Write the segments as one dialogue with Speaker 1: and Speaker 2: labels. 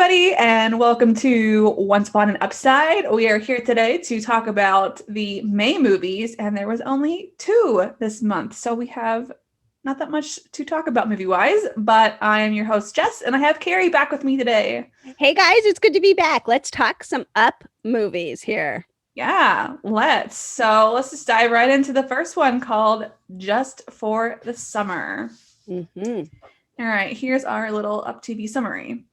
Speaker 1: everybody, and welcome to Once Upon an Upside. We are here today to talk about the May movies, and there was only two this month, so we have not that much to talk about movie-wise, but I am your host, Jess, and I have Carrie back with me today.
Speaker 2: Hey guys, it's good to be back. Let's talk some Up movies here.
Speaker 1: Yeah, let's. So let's just dive right into the first one called Just for the Summer.
Speaker 2: Mm-hmm.
Speaker 1: All right, here's our little Up TV summary.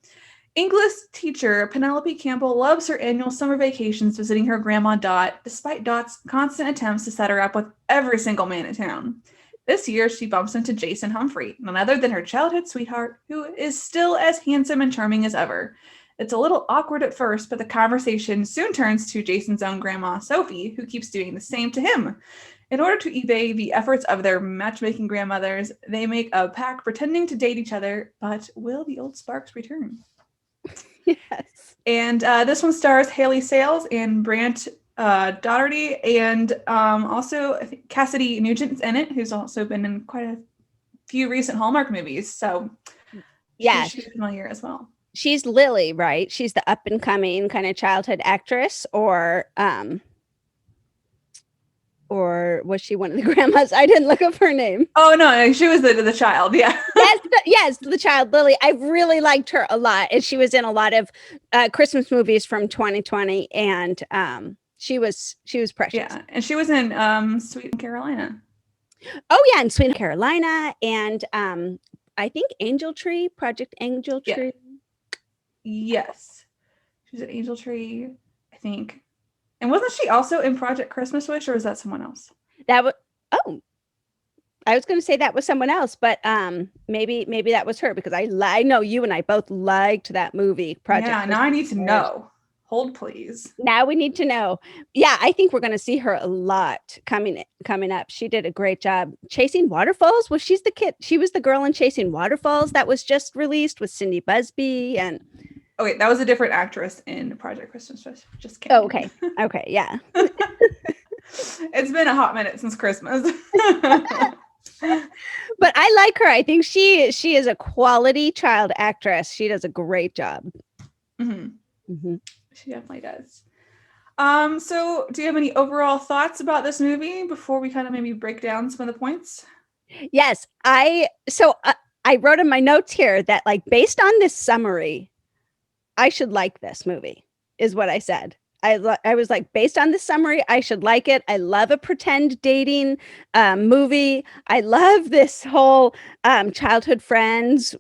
Speaker 1: English teacher Penelope Campbell loves her annual summer vacations visiting her grandma Dot, despite Dot's constant attempts to set her up with every single man in town. This year, she bumps into Jason Humphrey, none other than her childhood sweetheart, who is still as handsome and charming as ever. It's a little awkward at first, but the conversation soon turns to Jason's own grandma, Sophie, who keeps doing the same to him. In order to evade the efforts of their matchmaking grandmothers, they make a pact pretending to date each other, but will the old sparks return?
Speaker 2: Yes.
Speaker 1: And this one stars Haley Sales and Brant Daugherty, and also I think Cassidy Nugent's in it, who's also been in quite a few recent Hallmark movies. So
Speaker 2: yeah,
Speaker 1: she's familiar as well.
Speaker 2: She's Lily, right? She's the up and coming kind of childhood actress, or was she one of the grandmas? I didn't look up her name.
Speaker 1: Oh no, she was the child. Yeah.
Speaker 2: yes, the child Lily. I really liked her a lot, and she was in a lot of Christmas movies from 2020, and she was precious.
Speaker 1: Yeah, and she was in Sweet Carolina.
Speaker 2: Oh yeah, in Sweet Carolina, and I think Angel Tree, Project Angel Tree.
Speaker 1: Yes, she was in Angel Tree, I think. And wasn't she also in Project Christmas Wish, or was that someone else?
Speaker 2: That was I was going to say that was someone else, but maybe that was her, because I know you and I both liked that movie.
Speaker 1: Project. Yeah, now I need to know. Hold, please.
Speaker 2: Now we need to know. Yeah, I think we're going to see her a lot coming up. She did a great job. Chasing Waterfalls. Well, she's the kid. She was the girl in Chasing Waterfalls that was just released with Cindy Busby and.
Speaker 1: Okay, that was a different actress in Project Christmas Wish. Just kidding.
Speaker 2: Oh, okay. Okay, yeah.
Speaker 1: It's been a hot minute since Christmas.
Speaker 2: But I like her. I think she is a quality child actress. She does a great job.
Speaker 1: Mm-hmm. Mm-hmm. She definitely does. So do you have any overall thoughts about this movie before we kind of maybe break down some of the points?
Speaker 2: Yes, I wrote in my notes here that, like, based on this summary, I should like this movie, is what I said. I was like, based on the summary, I should like it. I love a pretend dating movie. I love this whole childhood friends.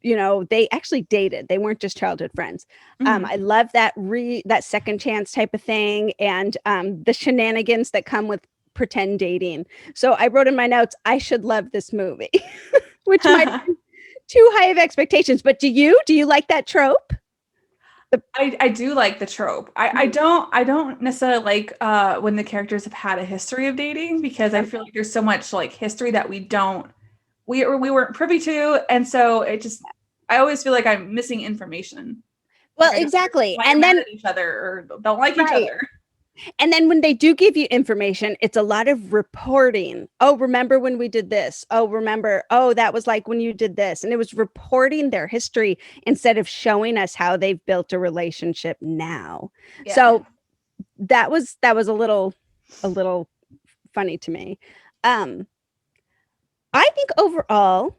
Speaker 2: You know, they actually dated. They weren't just childhood friends. Mm-hmm. I love that second chance type of thing, and the shenanigans that come with pretend dating. So I wrote in my notes, I should love this movie, which might be too high of expectations. But do you like that trope?
Speaker 1: I do like the trope. I don't necessarily like when the characters have had a history of dating, because I feel like there's so much like history that we weren't privy to, and so I always feel like I'm missing information.
Speaker 2: Well, like, exactly, and then
Speaker 1: each other or don't like each other.
Speaker 2: And then when they do give you information, it's a lot of reporting. Oh, remember when we did this? Oh, remember, oh, that was like when you did this. And it was reporting their history instead of showing us how they've built a relationship now. Yeah. So that was a little funny to me. I think overall,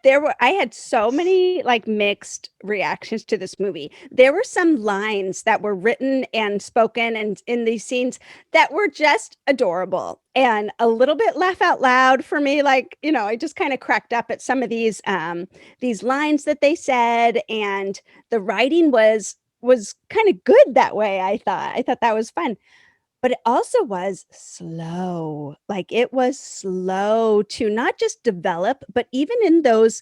Speaker 2: I had so many like mixed reactions to this movie. There were some lines that were written and spoken and in these scenes that were just adorable and a little bit laugh out loud for me. Like, you know, I just kind of cracked up at some of these lines that they said, and the writing was kind of good that way. I thought that was fun. But it also was slow. Like, it was slow to not just develop, but even in those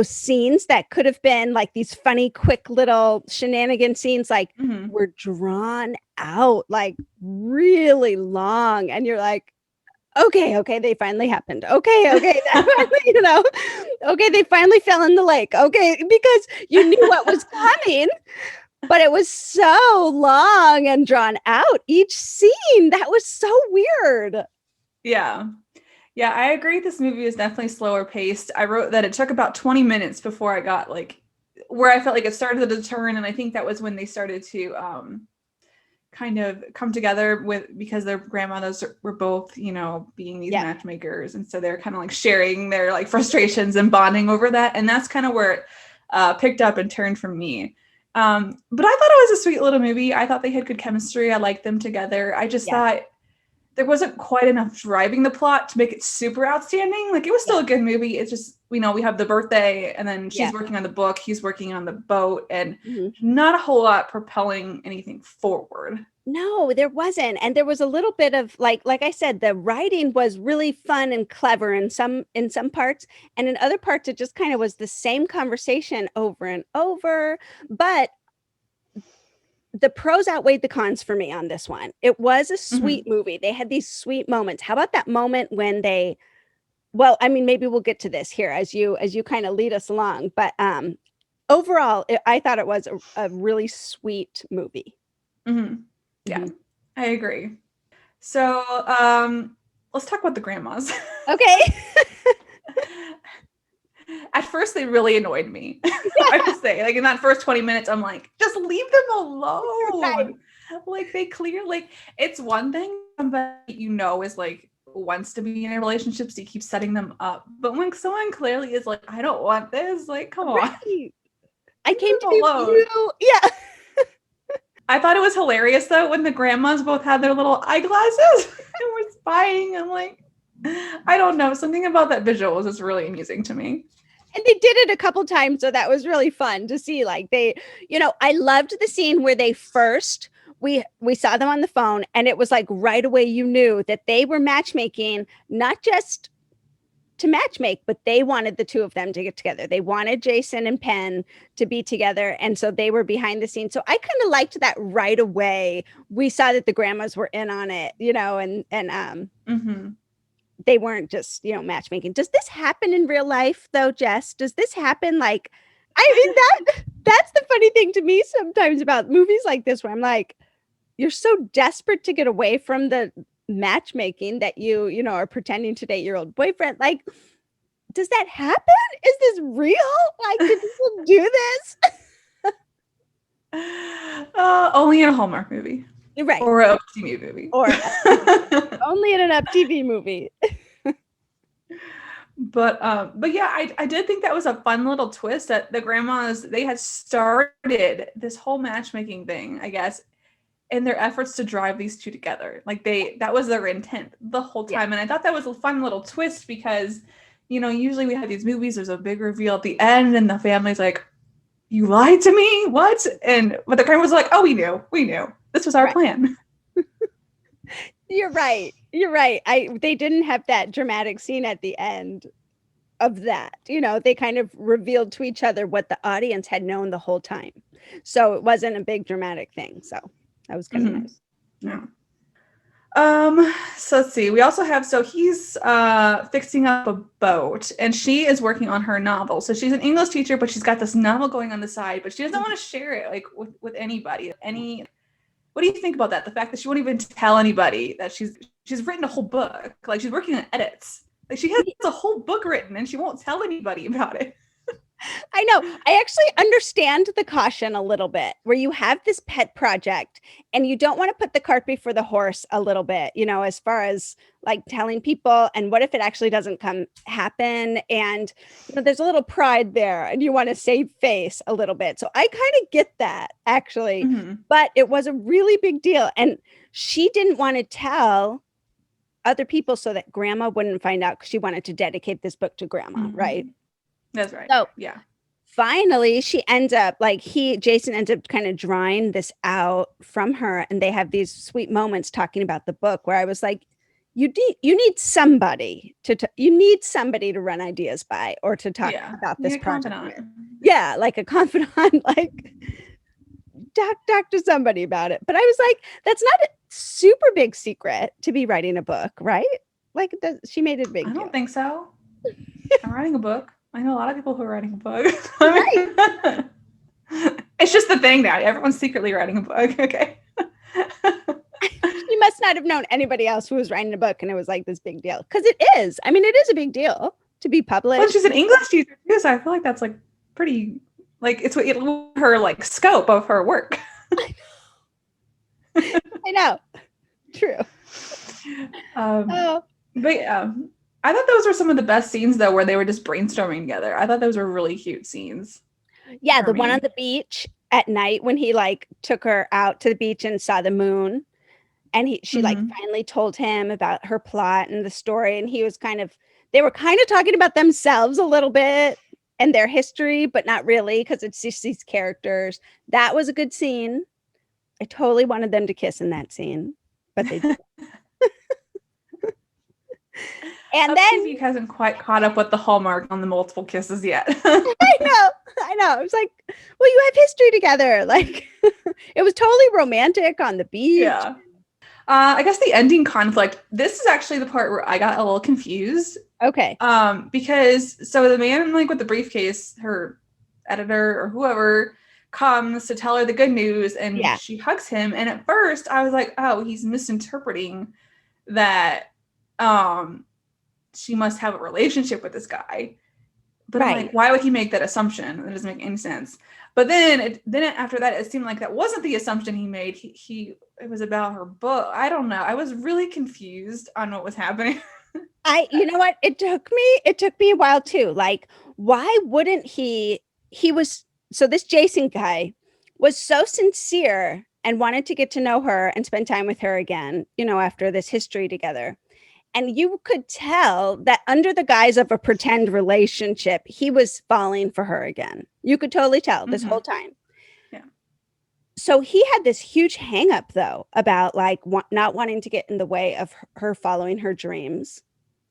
Speaker 2: scenes that could have been like these funny, quick little shenanigan scenes, like were drawn out like really long. And you're like, okay, they finally happened. Okay, you know, okay, they finally fell in the lake. Okay, because you knew what was coming. But it was so long and drawn out, each scene. That was so weird.
Speaker 1: Yeah, I agree. This movie is definitely slower paced. I wrote that it took about 20 minutes before I got like where I felt like it started to turn, and I think that was when they started to kind of come together because their grandmothers were both, you know, being these matchmakers, and so they're kind of like sharing their like frustrations and bonding over that, and that's kind of where it picked up and turned for me. But I thought it was a sweet little movie. I thought they had good chemistry. I liked them together. I just thought there wasn't quite enough driving the plot to make it super outstanding. Like, it was still a good movie. It's just, you know, we have the birthday, and then she's working on the book, he's working on the boat, and not a whole lot propelling anything forward.
Speaker 2: No, there wasn't. And there was a little bit of like I said, the writing was really fun and clever in some parts, and in other parts it just kind of was the same conversation over and over. But the pros outweighed the cons for me on this one. It was a sweet movie. They had these sweet moments. How about that moment when they, well, I mean, maybe we'll get to this here as you kind of lead us along. But overall, I thought it was a really sweet movie.
Speaker 1: Yeah, I agree. So let's talk about the grandmas.
Speaker 2: Okay.
Speaker 1: At first, they really annoyed me. I have to say, like, in that first 20 minutes, I'm like, just leave them alone. Right. Like, they clearly, like, it's one thing somebody you know is like wants to be in a relationship, so you keep setting them up. But when someone clearly is like, I don't want this, like, come on.
Speaker 2: I came to be with you. Yeah.
Speaker 1: I thought it was hilarious though when the grandmas both had their little eyeglasses and were spying. I'm like, I don't know. Something about that visual was just really amusing to me.
Speaker 2: And they did it a couple times, so that was really fun to see. Like, they, you know, I loved the scene where they first, we saw them on the phone, and it was like right away you knew that they were matchmaking, not just to matchmake, but they wanted the two of them to get together. They wanted Jason and Penn to be together, and so they were behind the scenes. So I kind of liked that right away. We saw that the grandmas were in on it, you know, and they weren't just, you know, matchmaking. Does this happen in real life though, Jess? Does this happen? Like, I mean, that's the funny thing to me sometimes about movies like this, where I'm like, you're so desperate to get away from the matchmaking that you know, are pretending to date your old boyfriend. Like, does that happen? Is this real? Like, do people do this?
Speaker 1: Only in a Hallmark movie.
Speaker 2: Right.
Speaker 1: Or a TV movie.
Speaker 2: Or only in an Up TV movie.
Speaker 1: But yeah, I did think that was a fun little twist that the grandmas, they had started this whole matchmaking thing, I guess, in their efforts to drive these two together. Like, that was their intent the whole time. And I thought that was a fun little twist because, you know, usually we have these movies, there's a big reveal at the end and the family's like, you lied to me? What? But the grandma's like, oh, we knew. This was our plan.
Speaker 2: You're right. They didn't have that dramatic scene at the end of that. You know, they kind of revealed to each other what the audience had known the whole time. So it wasn't a big dramatic thing. So that was kind of nice.
Speaker 1: Yeah. So let's see. We also have, so he's fixing up a boat, and she is working on her novel. So she's an English teacher, but she's got this novel going on the side, but she doesn't want to share it like with anybody. What do you think about that? The fact that she won't even tell anybody that she's written a whole book. Like, she's working on edits. Like, she has a whole book written and she won't tell anybody about it.
Speaker 2: I know. I actually understand the caution a little bit, where you have this pet project and you don't want to put the cart before the horse a little bit, you know, as far as like telling people, and what if it actually doesn't happen? And, you know, there's a little pride there and you want to save face a little bit. So I kind of get that, actually, but it was a really big deal. And she didn't want to tell other people so that grandma wouldn't find out, because she wanted to dedicate this book to grandma, right?
Speaker 1: That's right.
Speaker 2: So
Speaker 1: yeah,
Speaker 2: finally she ends up like, Jason ends up kind of drawing this out from her, and they have these sweet moments talking about the book, where I was like, you need somebody to run ideas by, or to talk about this project. Yeah, like a confidant, like talk to somebody about it. But I was like, that's not a super big secret to be writing a book, right? Like, she made it big.
Speaker 1: I don't think so. I'm writing a book. I know a lot of people who are writing a book. Right. It's just the thing now. Everyone's secretly writing a book. Okay.
Speaker 2: You must not have known anybody else who was writing a book and it was like this big deal. Because it is. I mean, it is a big deal to be published.
Speaker 1: Well, she's an English teacher too, so I feel like that's like pretty Like it's what her like scope of her work.
Speaker 2: I know. True. Oh.
Speaker 1: But yeah, I thought those were some of the best scenes though, where they were just brainstorming together. I thought those were really cute scenes.
Speaker 2: Yeah, the one on the beach at night when he like took her out to the beach and saw the moon, and she like finally told him about her plot and the story, and he was they were kind of talking about themselves a little bit and their history, but not really, because it's just these characters. That was a good scene. I totally wanted them to kiss in that scene, but they didn't. And then
Speaker 1: TV hasn't quite caught up with the Hallmark on the multiple kisses yet.
Speaker 2: I know. I was like, well, you have history together. Like, it was totally romantic on the beach.
Speaker 1: Yeah. I guess the ending conflict, this is actually the part where I got a little confused.
Speaker 2: Okay.
Speaker 1: Because so the man like with the briefcase, her editor or whoever, comes to tell her the good news, and she hugs him. And at first I was like, oh, he's misinterpreting that she must have a relationship with this guy. But I'm like, why would he make that assumption? It doesn't make any sense. But then after that, it seemed like that wasn't the assumption he made. It was about her book. I don't know. I was really confused on what was happening.
Speaker 2: You know what? It took me a while too. Like, why wouldn't so this Jason guy was so sincere and wanted to get to know her and spend time with her again, after this history together. And you could tell that under the guise of a pretend relationship, he was falling for her again. You could totally tell this whole time.
Speaker 1: Yeah.
Speaker 2: So he had this huge hang up, though, about like not wanting to get in the way of her following her dreams.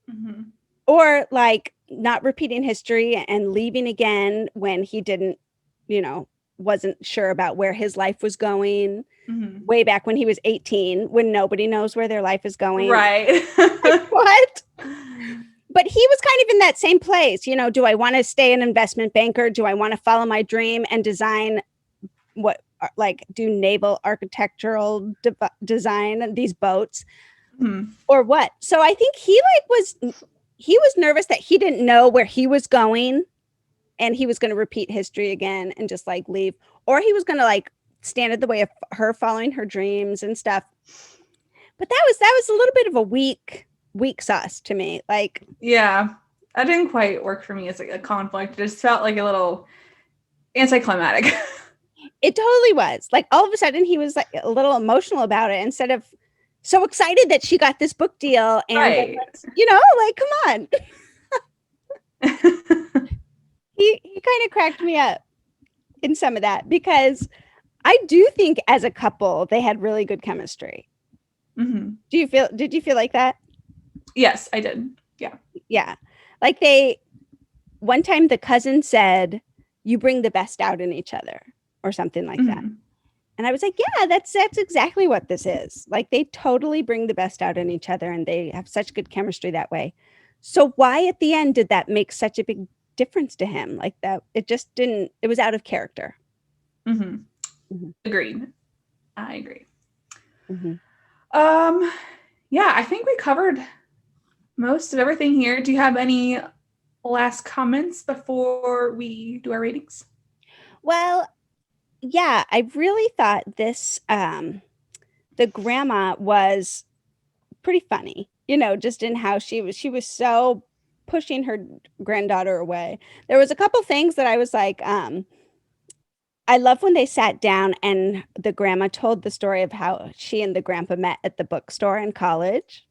Speaker 1: Mm-hmm.
Speaker 2: Or like not repeating history and leaving again when he didn't, wasn't sure about where his life was going.
Speaker 1: Mm-hmm.
Speaker 2: Way back when he was 18, when nobody knows where their life is going.
Speaker 1: Right.
Speaker 2: Like, what? But he was kind of in that same place. Do I want to stay an investment banker? Do I want to follow my dream and design do naval architectural design these boats?
Speaker 1: Mm-hmm.
Speaker 2: Or what? So I think he was nervous that he didn't know where he was going, and he was going to repeat history again and just like leave, or he was going to like stand in the way of her following her dreams and stuff. But that was a little bit of a weak sauce to me. Like,
Speaker 1: yeah, that didn't quite work for me as like a conflict. It just felt like a little anticlimactic.
Speaker 2: It totally was. Like, all of a sudden he was like a little emotional about it instead of so excited that she got this book deal. And
Speaker 1: right.
Speaker 2: Like, come on. He kind of cracked me up in some of that, because I do think as a couple they had really good chemistry.
Speaker 1: Mm-hmm.
Speaker 2: Did you feel like that?
Speaker 1: Yes, I did.
Speaker 2: Yeah. Like one time the cousin said, you bring the best out in each other, or something like that. And I was like, yeah, that's exactly what this is. Like, they totally bring the best out in each other, and they have such good chemistry that way. So why at the end did that make such a big difference to him? Like, that it just didn't, it was out of character.
Speaker 1: Mm-hmm. Mm-hmm. Agreed. I agree.
Speaker 2: Mm-hmm.
Speaker 1: Yeah, I think we covered most of everything here. Do you have any last comments before we do our ratings?
Speaker 2: Well, yeah, I really thought this, the grandma was pretty funny, just in how she was so pushing her granddaughter away. There was a couple things that I was like, I love when they sat down and the grandma told the story of how she and the grandpa met at the bookstore in college.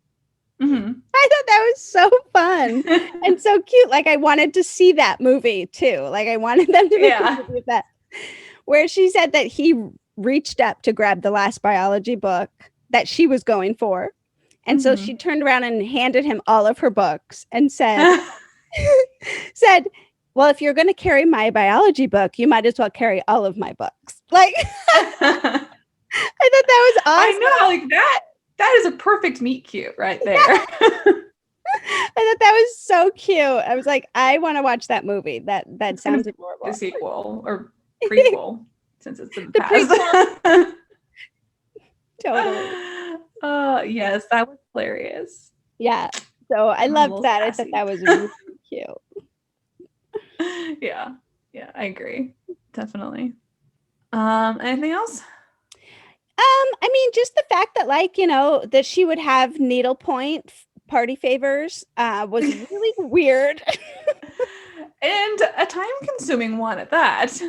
Speaker 1: Mm-hmm.
Speaker 2: I thought that was so fun and so cute. Like, I wanted to see that movie too. Like, I wanted them to make a movie with that, where she said that he reached up to grab the last biology book that she was going for. And so she turned around and handed him all of her books and said, well, if you're going to carry my biology book, you might as well carry all of my books. Like, I thought that was awesome.
Speaker 1: I know, like that is a perfect meet cute right there.
Speaker 2: I thought that was so cute. I was like, I want to watch that movie. That sounds adorable.
Speaker 1: The sequel or prequel, since it's in the past.
Speaker 2: Totally.
Speaker 1: Yes, that was hilarious.
Speaker 2: Yeah. So I loved that. Sassy. I thought that was really cute.
Speaker 1: Yeah, I agree. Definitely. Anything else?
Speaker 2: I mean, just the fact that, like, that she would have needlepoint party favors was really weird.
Speaker 1: And a time-consuming one at that.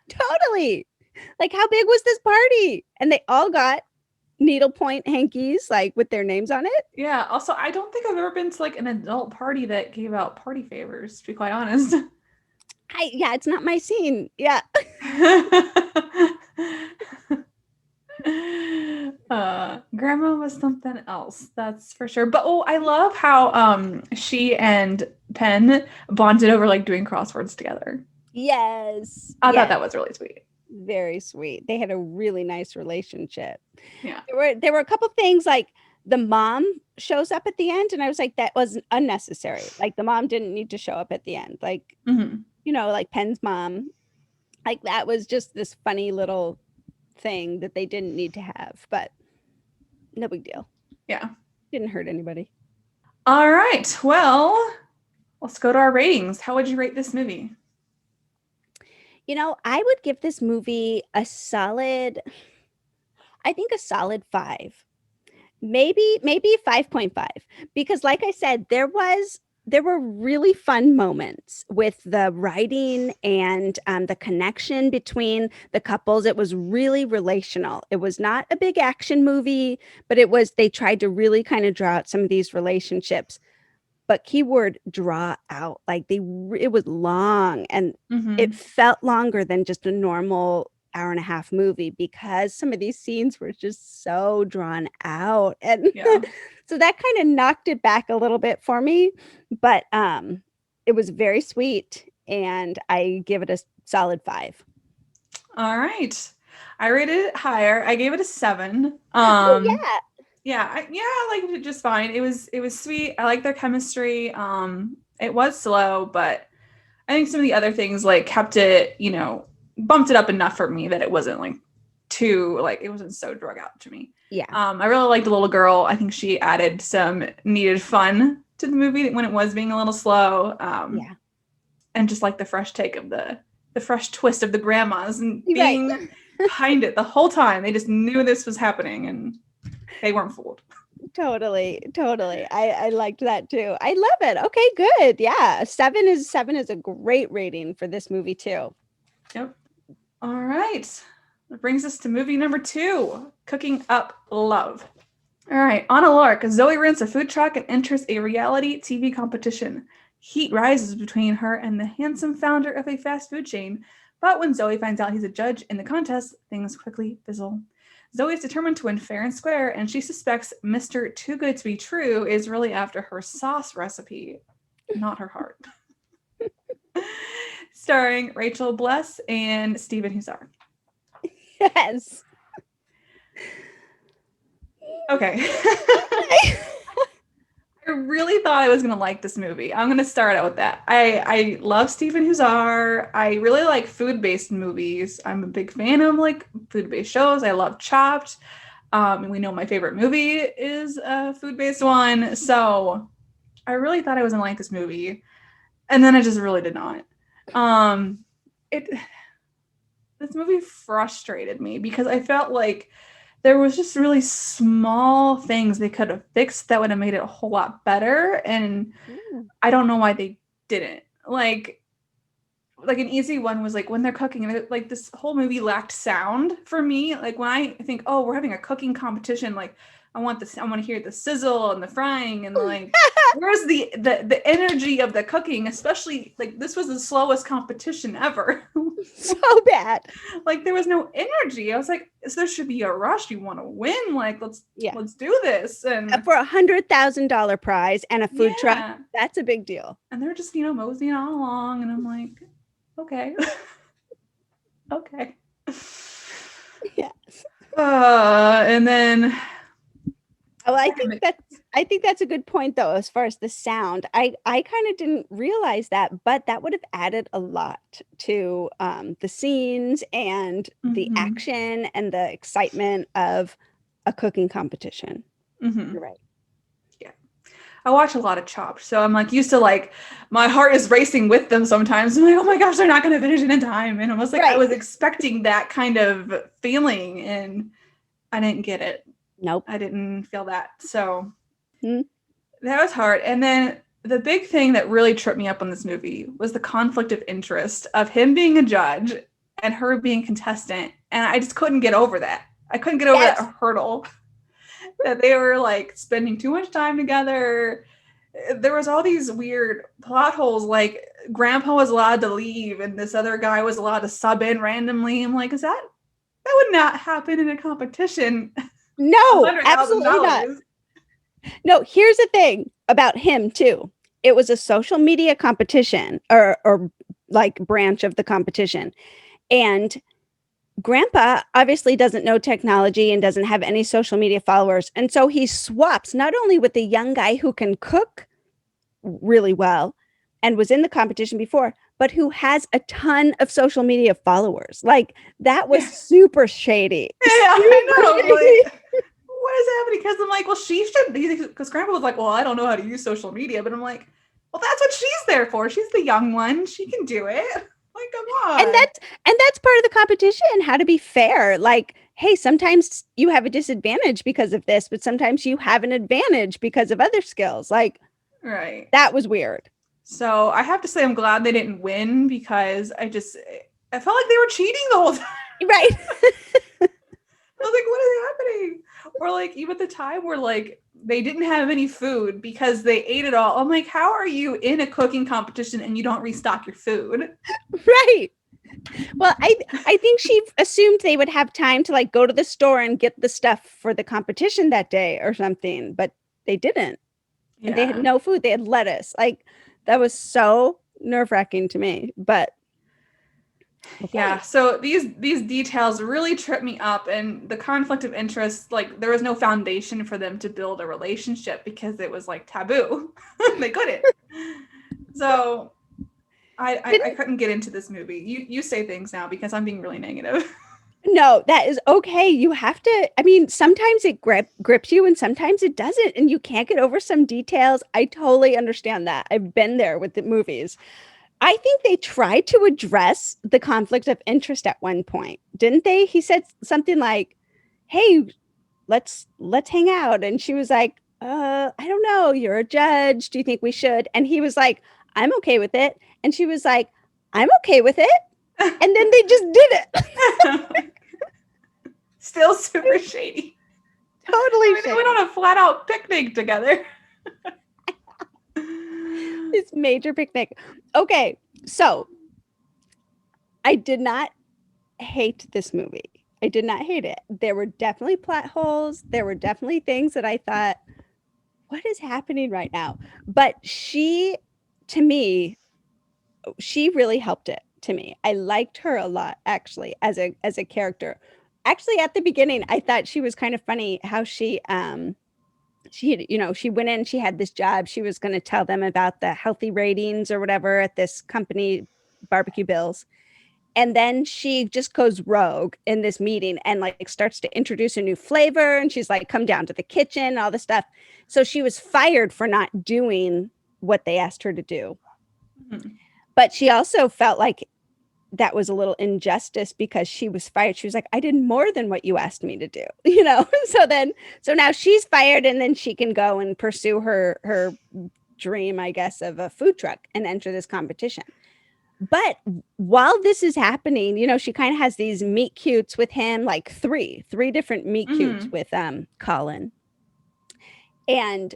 Speaker 2: Totally. Like, how big was this party? And they all got needlepoint hankies, like with their names on it.
Speaker 1: Yeah. Also, I don't think I've ever been to like an adult party that gave out party favors, to be quite honest.
Speaker 2: Yeah, it's not my scene. Yeah.
Speaker 1: Grandma was something else, that's for sure. But oh, I love how she and Penn bonded over like doing crosswords together.
Speaker 2: Yes.
Speaker 1: I thought
Speaker 2: Yes.
Speaker 1: that was really sweet.
Speaker 2: Very sweet. They had a really nice relationship.
Speaker 1: Yeah.
Speaker 2: There were a couple things, like the mom shows up at the end, and I was like, that was unnecessary. Like, the mom didn't need to show up at the end. Like,
Speaker 1: Hmm.
Speaker 2: like Penn's mom. Like, that was just this funny little thing that they didn't need to have, but no big deal.
Speaker 1: Yeah.
Speaker 2: Didn't hurt anybody.
Speaker 1: All right. Well, let's go to our ratings. How would you rate this movie?
Speaker 2: I would give this movie a solid, I think a solid 5. Maybe 5.5, because like I said, there were really fun moments with the writing and the connection between the couples. It was really relational. It was not a big action movie, but they tried to really kind of draw out some of these relationships. But keyword draw out, like it was long, and it felt longer than just a normal hour and a half movie, because some of these scenes were just so drawn out, and
Speaker 1: Yeah.
Speaker 2: so that kind of knocked it back a little bit for me. But it was very sweet, and I give it a solid 5.
Speaker 1: All right. I rated it higher. I gave it a 7.
Speaker 2: Oh yeah.
Speaker 1: Yeah, I liked it just fine. It was sweet. I like their chemistry. It was slow, but I think some of the other things like kept it, bumped it up enough for me that it wasn't like too like it wasn't so drug out to me.
Speaker 2: Yeah.
Speaker 1: I really liked the little girl. I think she added some needed fun to the movie when it was being a little slow.
Speaker 2: Yeah.
Speaker 1: And just like the fresh take of the fresh twist of the grandmas and
Speaker 2: Right.
Speaker 1: being behind it the whole time. They just knew this was happening and they weren't fooled.
Speaker 2: Totally. I liked that too. I love it. Okay, good. Yeah. 7 is a great rating for this movie too.
Speaker 1: Yep. All right. That brings us to movie number 2, Cooking Up Love. All right. On a lark, Zoe rents a food truck and enters a reality TV competition. Heat rises between her and the handsome founder of a fast food chain. But when Zoe finds out he's a judge in the contest, things quickly fizzle. Zoe is determined to win fair and square, and she suspects Mr. Too Good to Be True is really after her sauce recipe, not her heart. Starring Rachel Bless and Stephen Hussar.
Speaker 2: Yes.
Speaker 1: Okay. I really thought I was going to like this movie. I'm going to start out with that. I love Stephen Hussar. I really like food-based movies. I'm a big fan of like food-based shows. I love Chopped. We know my favorite movie is a food-based one. So I really thought I was going to like this movie. And then I just really did not. This movie frustrated me because I felt like there was just really small things they could have fixed that would have made it a whole lot better. And I don't know why they didn't. Like an easy one was like when they're cooking, and like this whole movie lacked sound for me. Like when I think, oh, we're having a cooking competition, like I want to hear the sizzle and the frying and like where's the energy of the cooking, especially like this was the slowest competition ever.
Speaker 2: So bad.
Speaker 1: Like there was no energy. I was like, there should be a rush. You want to win. Like let's do this. And
Speaker 2: for $100,000 prize and a food truck, that's a big deal.
Speaker 1: And they're just, moseying on along. And I'm like, okay. Okay.
Speaker 2: Yes.
Speaker 1: And then
Speaker 2: I think that's a good point though, as far as the sound. I kind of didn't realize that, but that would have added a lot to the scenes and the action and the excitement of a cooking competition.
Speaker 1: Mm-hmm.
Speaker 2: You're right.
Speaker 1: Yeah. I watch a lot of Chopped, so I'm like used to like my heart is racing with them sometimes. I'm like, oh my gosh, they're not going to finish it in time, and almost like I
Speaker 2: Right.
Speaker 1: was expecting that kind of feeling, and I didn't get it.
Speaker 2: Nope.
Speaker 1: I didn't feel that, so
Speaker 2: Hmm.
Speaker 1: that was hard. And then the big thing that really tripped me up on this movie was the conflict of interest of him being a judge and her being contestant, and I just couldn't get over that. I couldn't get over
Speaker 2: Yes.
Speaker 1: that hurdle that they were like spending too much time together. There was all these weird plot holes, like grandpa was allowed to leave and this other guy was allowed to sub in randomly. I'm like, that would not happen in a competition.
Speaker 2: No,
Speaker 1: $100,000.
Speaker 2: absolutely not. No, here's the thing about him too. It was a social media competition or like branch of the competition. And grandpa obviously doesn't know technology and doesn't have any social media followers. And so he swaps not only with the young guy who can cook really well and was in the competition before, but who has a ton of social media followers. Like that was super shady.
Speaker 1: Yeah, I know.
Speaker 2: Super
Speaker 1: Like,
Speaker 2: shady.
Speaker 1: what is happening? Because I'm like, well, she should, because grandpa was like, well, I don't know how to use social media. But I'm like, well, that's what she's there for. She's the young one. She can do it. Like, come on.
Speaker 2: And that's part of the competition, how to be fair. Like, hey, sometimes you have a disadvantage because of this, but sometimes you have an advantage because of other skills. Like,
Speaker 1: right.
Speaker 2: that was weird.
Speaker 1: So I have to say I'm glad they didn't win because I felt like they were cheating the whole time.
Speaker 2: Right.
Speaker 1: I was like, what is happening? Or like even the time where like they didn't have any food because they ate it all. I'm like, how are you in a cooking competition and you don't restock your food?
Speaker 2: Right. Well, I think she assumed they would have time to like go to the store and get the stuff for the competition that day or something, but they didn't. And they had no food. They had lettuce. Like that was so nerve-wracking to me. But okay.
Speaker 1: Yeah, so these details really trip me up, and the conflict of interest, like there was no foundation for them to build a relationship because it was like taboo. They couldn't. So I couldn't get into this movie. You say things now because I'm being really negative.
Speaker 2: No, that is okay. You have to, I mean, sometimes it grips you and sometimes it doesn't, and you can't get over some details. I totally understand that. I've been there with the movies. I think they tried to address the conflict of interest at one point, didn't they? He said something like, "Hey, let's hang out," and she was like, I don't know. You're a judge. Do you think we should?" And he was like, "I'm okay with it," and she was like, "I'm okay with it," and then they just did it.
Speaker 1: Still super shady.
Speaker 2: Totally
Speaker 1: They went on a flat out picnic together.
Speaker 2: This major picnic. Okay, so I did not hate this movie. I did not hate it. There were definitely plot holes. There were definitely things that I thought, what is happening right now? But to me, she really helped it to me. I liked her a lot, actually, as a character. Actually, at the beginning, I thought she was kind of funny how she went in, she had this job. She was going to tell them about the healthy ratings or whatever at this company, Barbecue Bills. And then she just goes rogue in this meeting and like starts to introduce a new flavor. And she's like, come down to the kitchen, all this stuff. So she was fired for not doing what they asked her to do. Mm-hmm. But she also felt like that was a little injustice because she was fired. She was like, I did more than what you asked me to do, So now she's fired and then she can go and pursue her dream, I guess, of a food truck and enter this competition. But while this is happening, she kind of has these meet cutes with him, like three different meet cutes with Colin. And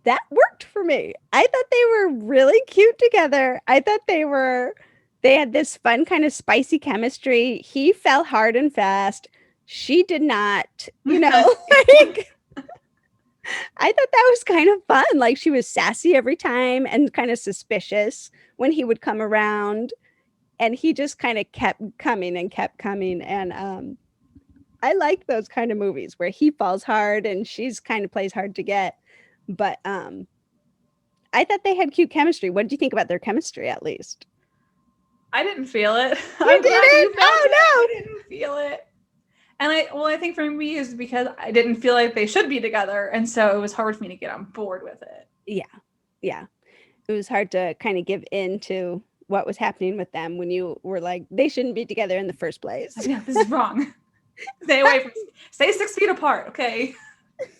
Speaker 2: that worked for me. I thought they were really cute together. I thought they had this fun kind of spicy chemistry. He fell hard and fast. She did not, like, I thought that was kind of fun. Like she was sassy every time and kind of suspicious when he would come around, and he just kind of kept coming. And I like those kind of movies where he falls hard and she's kind of plays hard to get. But I thought they had cute chemistry. What did you think about their chemistry, at least?
Speaker 1: I didn't feel it.
Speaker 2: You didn't? Oh, no.
Speaker 1: I didn't feel it. And I think for me is because I didn't feel like they should be together, and so it was hard for me to get on board with it.
Speaker 2: Yeah. It was hard to kind of give in to what was happening with them when you were like, they shouldn't be together in the first place.
Speaker 1: Yeah, this is wrong. Stay 6 feet apart, okay?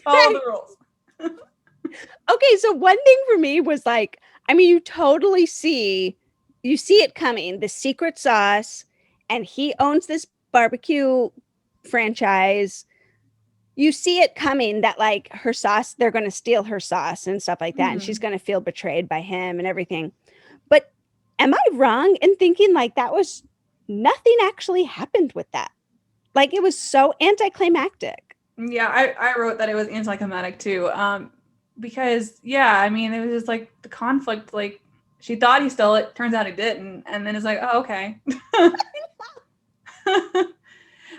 Speaker 1: Follow the rules.
Speaker 2: Okay, so one thing for me was like, I mean, you see it coming, the secret sauce, and he owns this barbecue franchise. You see it coming that like her sauce, they're going to steal her sauce and stuff like that. And she's going to feel betrayed by him and everything. But am I wrong in thinking like nothing actually happened with that? Like it was so anticlimactic.
Speaker 1: Yeah, I wrote that it was anticlimactic too. Because yeah, I mean, it was just like the conflict, like she thought he stole it, turns out he didn't. And then it's like, oh, okay.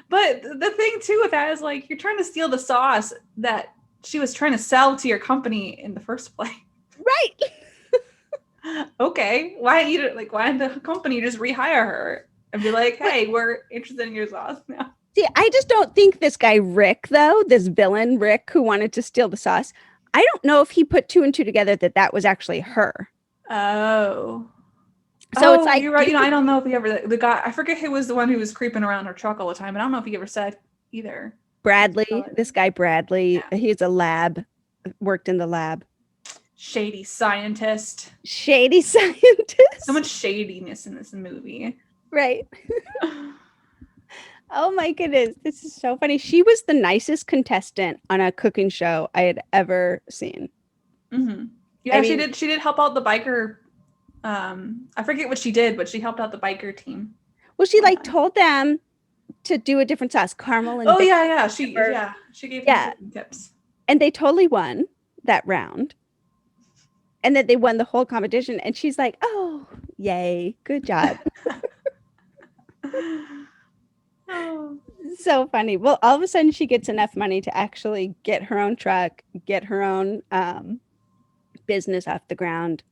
Speaker 1: But the thing too with that is like you're trying to steal the sauce that she was trying to sell to your company in the first place.
Speaker 2: Right.
Speaker 1: Okay. Why didn't the company just rehire her and be like, hey, we're interested in your sauce now?
Speaker 2: See, I just don't think this guy Rick, though, this villain Rick who wanted to steal the sauce, I don't know if he put 2 and 2 together that was actually her.
Speaker 1: Oh.
Speaker 2: So it's like,
Speaker 1: you're right. I don't know if he ever, the guy, I forget who was the one who was creeping around her truck all the time, but I don't know if he ever said either.
Speaker 2: Bradley, this guy Bradley, he's worked in the lab.
Speaker 1: Shady scientist.
Speaker 2: So
Speaker 1: much shadiness in this movie.
Speaker 2: Right. Oh my goodness. This is so funny. She was the nicest contestant on a cooking show I had ever seen.
Speaker 1: Mm-hmm. Yeah, she did help out the biker. I forget what she did, but she helped out the biker team.
Speaker 2: Well, she told them to do a different sauce, caramel and
Speaker 1: She gave them tips.
Speaker 2: And they totally won that round. And then they won the whole competition. And she's like, oh, yay. Good job.
Speaker 1: Oh.
Speaker 2: So funny. Well, all of a sudden she gets enough money to actually get her own truck, get her own business off the ground.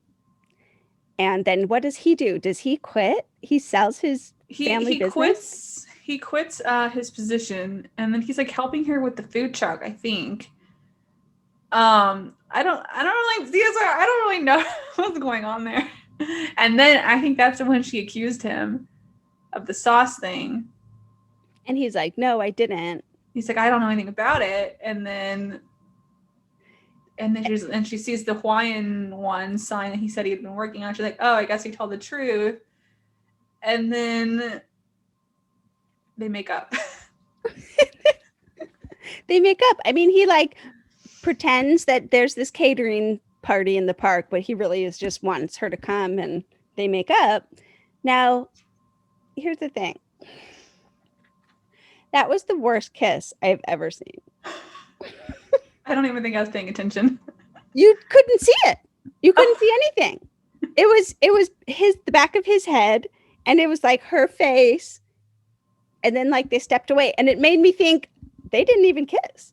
Speaker 2: And then what does he do? Does he quit? He sells his family business?
Speaker 1: He quits his position, and then he's like helping her with the food truck, I think. I don't really know what's going on there. And then I think that's when she accused him of the sauce thing.
Speaker 2: And he's like, no, I didn't.
Speaker 1: He's like, I don't know anything about it. And then she sees the Hawaiian one sign that he said he'd been working on. She's like, oh, I guess he told the truth. And then they make up.
Speaker 2: They make up. I mean, he pretends that there's this catering party in the park, but he really is just wants her to come, and they make up. Now, here's the thing. That was the worst kiss I've ever seen.
Speaker 1: I don't even think I was paying attention.
Speaker 2: You couldn't see it. You couldn't see anything. It was the back of his head, and it was like her face, and then they stepped away, and it made me think they didn't even kiss.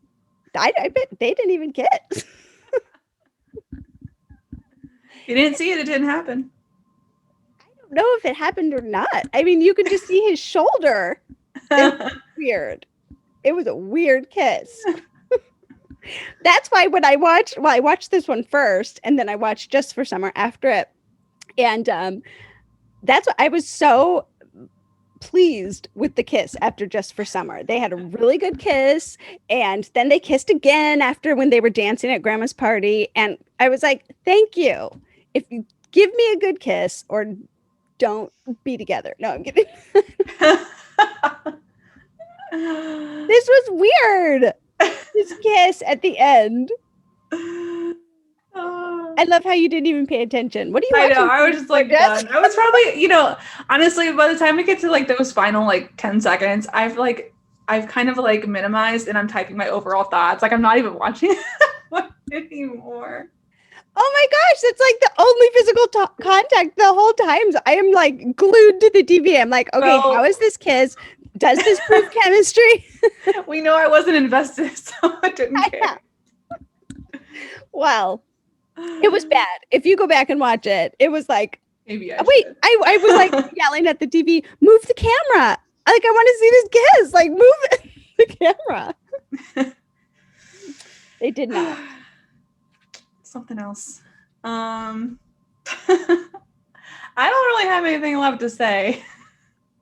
Speaker 2: I bet they didn't even kiss.
Speaker 1: You didn't see it. It didn't happen.
Speaker 2: I don't know if it happened or not. I mean, you could just see his shoulder. It was weird. It was a weird kiss. That's why when I watched this one first, and then I watched Just for Summer after it. And that's what I was so pleased with the kiss after Just for Summer. They had a really good kiss, and then they kissed again after when they were dancing at Grandma's party. And I was like, thank you. If you give me a good kiss or don't be together. No, I'm kidding. This was weird. This kiss at the end. I love how you didn't even pay attention. What are you watching?
Speaker 1: I know. I was just done. I was probably, honestly, by the time we get to those final 10 seconds, I've kind of minimized, and I'm typing my overall thoughts. I'm not even watching anymore.
Speaker 2: Oh my gosh, that's the only physical contact the whole time. So I am glued to the TV. I'm like, okay, how is this kiss? Does this prove chemistry?
Speaker 1: We know I wasn't invested, so I didn't care.
Speaker 2: Well, it was bad. If you go back and watch it, it was
Speaker 1: maybe I
Speaker 2: I was yelling at the TV, move the camera. I want to see this kiss. Move it. the camera. They did not.
Speaker 1: Something else. I don't really have anything left to say.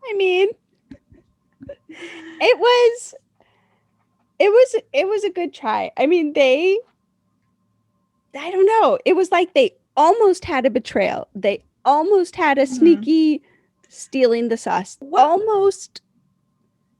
Speaker 2: I mean, it was a good try. I mean, I don't know. It was like they almost had a betrayal. They almost had a sneaky stealing the sauce. Almost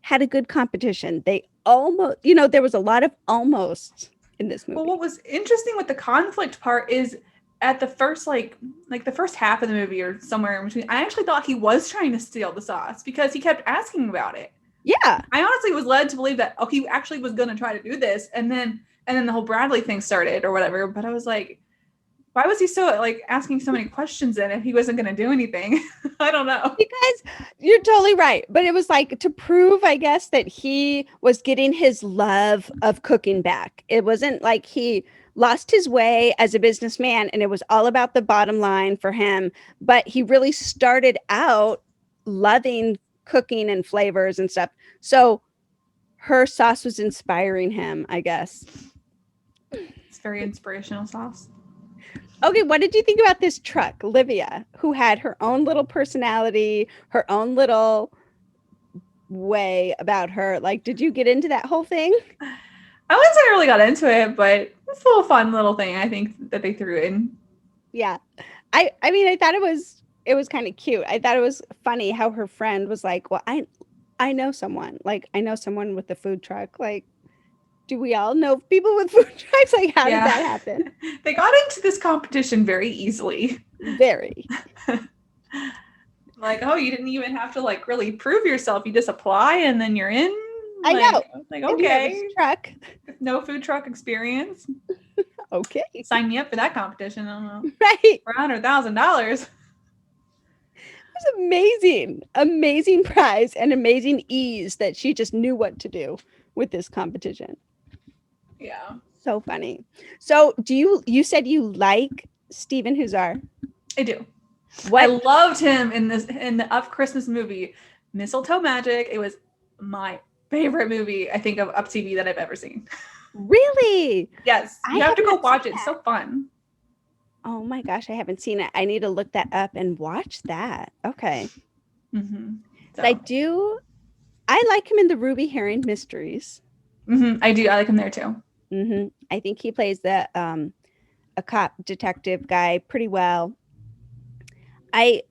Speaker 2: had a good competition. They almost, there was a lot of almost in this movie.
Speaker 1: Well, what was interesting with the conflict part is at the first, like the first half of the movie or somewhere in between, I actually thought he was trying to steal the sauce because he kept asking about it.
Speaker 2: Yeah.
Speaker 1: I honestly was led to believe that, he actually was going to try to do this. And then the whole Bradley thing started or whatever. But I was like, why was he so asking so many questions then if he wasn't going to do anything? I don't know.
Speaker 2: Because you're totally right. But it was to prove, I guess, that he was getting his love of cooking back. It wasn't like he lost his way as a businessman and it was all about the bottom line for him. But he really started out loving cooking and flavors and stuff. So her sauce was inspiring him, I guess.
Speaker 1: It's very inspirational sauce.
Speaker 2: Okay, what did you think about this truck, Livia, who had her own little personality, her own little way about her? Did you get into that whole thing?
Speaker 1: I wouldn't say I really got into it, but it's a little fun little thing I think that they threw in.
Speaker 2: Yeah. I mean, I thought it was kind of cute. I thought it was funny how her friend was like, well, I know someone. I know someone with a food truck. Do we all know people with food trucks? How did that happen?
Speaker 1: They got into this competition very easily.
Speaker 2: Very.
Speaker 1: You didn't even have to really prove yourself. You just apply and then you're in.
Speaker 2: I know.
Speaker 1: Okay.
Speaker 2: Truck.
Speaker 1: No food truck experience.
Speaker 2: Okay.
Speaker 1: Sign me up for that competition. I don't know.
Speaker 2: Right.
Speaker 1: For $100,000.
Speaker 2: It was amazing. Amazing prize and amazing ease that she just knew what to do with this competition.
Speaker 1: Yeah.
Speaker 2: So funny. So you said you like Stephen Huszar?
Speaker 1: I do.
Speaker 2: What?
Speaker 1: I loved him in the Up Christmas movie, Mistletoe Magic. It was my favorite movie, I think, of Up TV that I've ever seen.
Speaker 2: Really?
Speaker 1: Yes. You have to go watch it. It's so fun.
Speaker 2: Oh my gosh, I haven't seen it. I need to look that up and watch that. Okay.
Speaker 1: Mm-hmm. So.
Speaker 2: I like him in the Ruby Herring Mysteries.
Speaker 1: Mm-hmm. I do. I like him there too.
Speaker 2: Mm-hmm. I think he plays a cop detective guy pretty well. I'm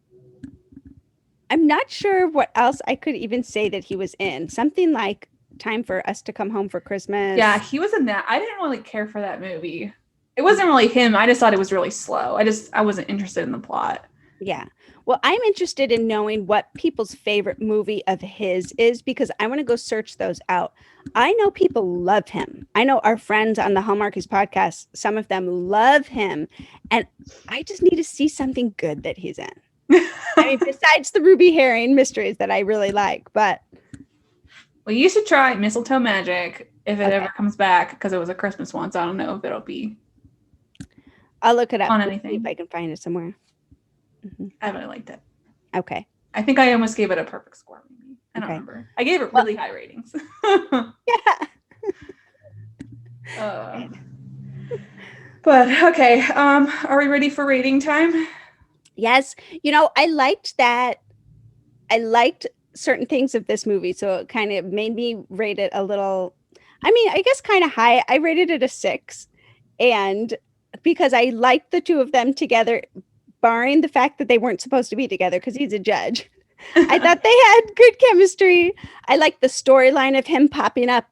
Speaker 2: not sure what else I could even say that he was in. Something like Time for Us to Come Home for Christmas.
Speaker 1: Yeah, he was in that. I didn't really care for that movie. It wasn't really him. I just thought it was really slow. I wasn't interested in the plot.
Speaker 2: Yeah. Well, I'm interested in knowing what people's favorite movie of his is because I want to go search those out. I know people love him. I know our friends on the Hallmarkies podcast, some of them love him. And I just need to see something good that he's in. I mean, besides the Ruby Herring Mysteries that I really like, but.
Speaker 1: Well, you should try Mistletoe Magic if it ever comes back because it was a Christmas one. So I don't know if it'll be.
Speaker 2: I'll look it up
Speaker 1: on anything
Speaker 2: if I can find it somewhere.
Speaker 1: Mm-hmm. I really liked it.
Speaker 2: Okay.
Speaker 1: I think I almost gave it a perfect score. Maybe. I don't remember. I gave it really high ratings.
Speaker 2: Yeah.
Speaker 1: But okay. Are we ready for rating time?
Speaker 2: Yes. I liked that. I liked certain things of this movie, so it kind of made me rate it a little. I mean, I guess kind of high. I rated it a 6, and because I liked the two of them together, barring the fact that they weren't supposed to be together because he's a judge. I thought they had good chemistry. I liked the storyline of him popping up,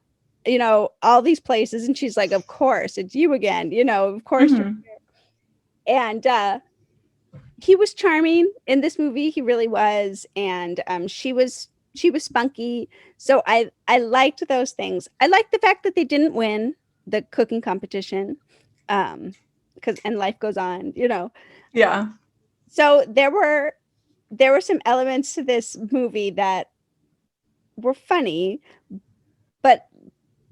Speaker 2: all these places. And she's like, of course, it's you again, of course.
Speaker 1: Mm-hmm.
Speaker 2: And he was charming in this movie. He really was. And she was spunky. So I liked those things. I liked the fact that they didn't win the cooking competition. And life goes on,
Speaker 1: Yeah.
Speaker 2: So there were some elements to this movie that were funny, but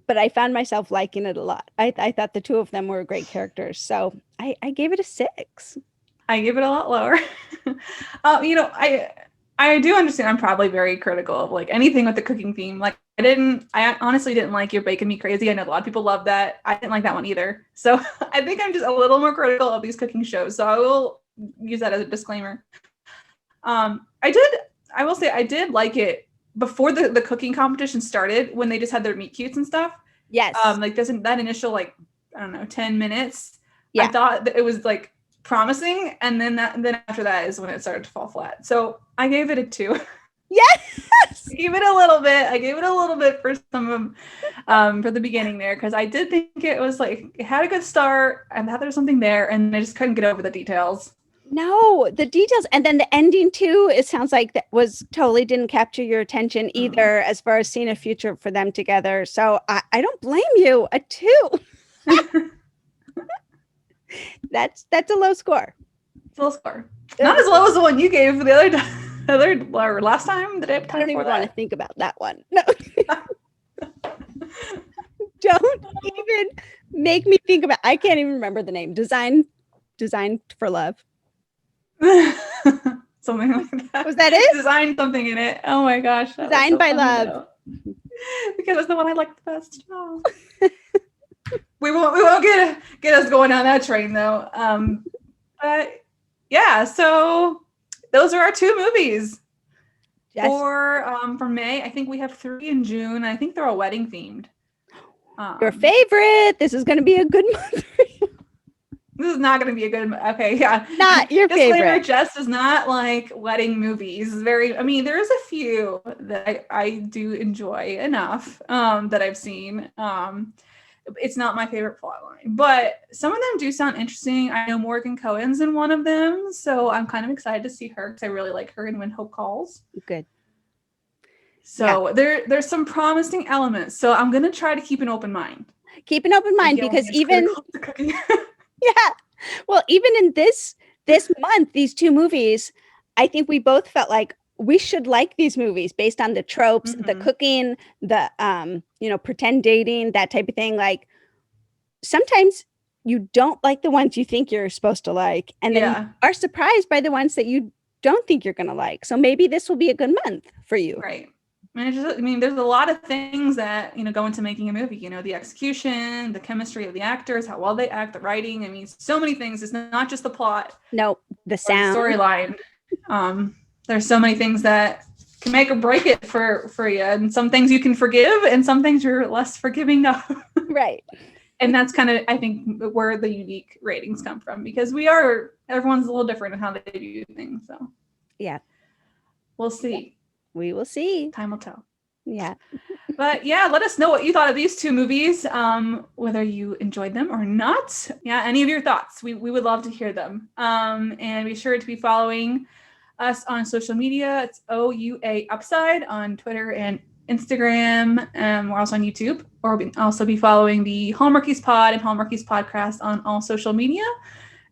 Speaker 2: I found myself liking it a lot. I thought the two of them were great characters. So I gave it a 6.
Speaker 1: I gave it a lot lower. I do understand. I'm probably very critical of like anything with the cooking theme. Like I honestly didn't like You're Baking Me Crazy. I know a lot of people love that. I didn't like that one either. So I think I'm just a little more critical of these cooking shows. So I will use that as a disclaimer. I will say I did like it before the cooking competition started when they just had their meet cutes and stuff.
Speaker 2: Yes.
Speaker 1: Like that initial, like, I don't know, 10 minutes.
Speaker 2: Yeah.
Speaker 1: I thought that it was like promising. And then after that is when it started to fall flat. So I gave it a 2.
Speaker 2: Yes.
Speaker 1: I gave it a little bit for some of for the beginning there, because I did think it was like it had a good start. I thought there was something there, and I just couldn't get over the details.
Speaker 2: No, the details, and then the ending too. It sounds like that was totally didn't capture your attention either, as far as seeing a future for them together. So I don't blame you. A 2. That's a low score.
Speaker 1: It's a low score. Not as low as the one you gave for the other or last time. The day
Speaker 2: I don't even want to think about that one. No. Don't even make me think about. I can't even remember the name. Design for Love.
Speaker 1: Something like that.
Speaker 2: Was that it?
Speaker 1: Design something in it. Oh my gosh.
Speaker 2: Designed by Love.
Speaker 1: Because it's the one I liked the best. Oh. we won't get us going on that train though. But yeah, so those are our 2 movies.
Speaker 2: Yes.
Speaker 1: For May. I think we have 3 in June. I think they're all wedding themed.
Speaker 2: Your favorite. This is going to be a good month.
Speaker 1: This is not going to be a good. Okay, yeah.
Speaker 2: Not your favorite.
Speaker 1: Jess does not like wedding movies. I mean, there's a few that I do enjoy enough that I've seen. It's not my favorite plotline, but some of them do sound interesting. I know Morgan Cohen's in one of them, so I'm kind of excited to see her because I really like her in When Hope Calls.
Speaker 2: Good.
Speaker 1: So there's some promising elements. So I'm gonna try to keep an open mind.
Speaker 2: Keep an open mind, because even yeah, well, even in this month, these 2 movies, I think we both felt like we should like these movies based on the tropes, the cooking, the pretend dating, that type of thing. Like sometimes you don't like the ones you think you're supposed to like, and then you are surprised by the ones that you don't think you're going to like. So maybe this will be a good month for you.
Speaker 1: Right. I mean, there's a lot of things that, go into making a movie, the execution, the chemistry of the actors, how well they act, the writing. I mean, so many things. It's not just the plot.
Speaker 2: No, the sound,
Speaker 1: the storyline. There's so many things that can make or break it for you. And some things you can forgive and some things you're less forgiving of.
Speaker 2: Right.
Speaker 1: And that's kind of, I think, where the unique ratings come from, because everyone's a little different in how they view things. So
Speaker 2: yeah,
Speaker 1: we'll see.
Speaker 2: We will see.
Speaker 1: Time will tell.
Speaker 2: Yeah.
Speaker 1: But yeah, let us know what you thought of these 2 movies, whether you enjoyed them or not. Yeah, any of your thoughts. We would love to hear them. And be sure to be following us on social media. It's OUA Upside on Twitter and Instagram. We're also on YouTube. Or we'll also be following the Hallmarkies Pod and Hallmarkies Podcast on all social media.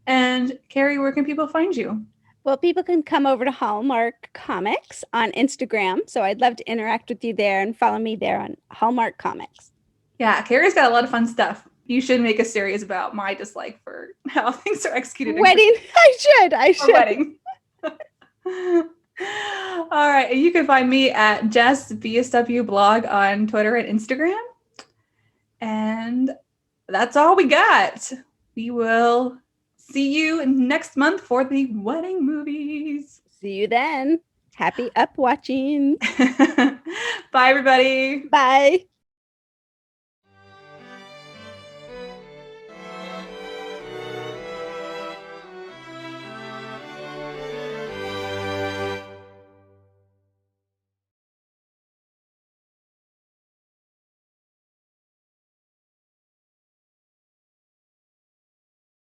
Speaker 1: And Carrie, where can people find you?
Speaker 2: Well, people can come over to Hallmark Comics on Instagram. So I'd love to interact with you there and follow me there on Hallmark Comics.
Speaker 1: Yeah, Carrie's got a lot of fun stuff. You should make a series about my dislike for how things are executed.
Speaker 2: Wedding. I should.
Speaker 1: Wedding. All right. And you can find me at Jess BSW blog on Twitter and Instagram. And that's all we got. We will see you next month for the wedding movies.
Speaker 2: See you then. Happy up watching.
Speaker 1: Bye, everybody.
Speaker 2: Bye.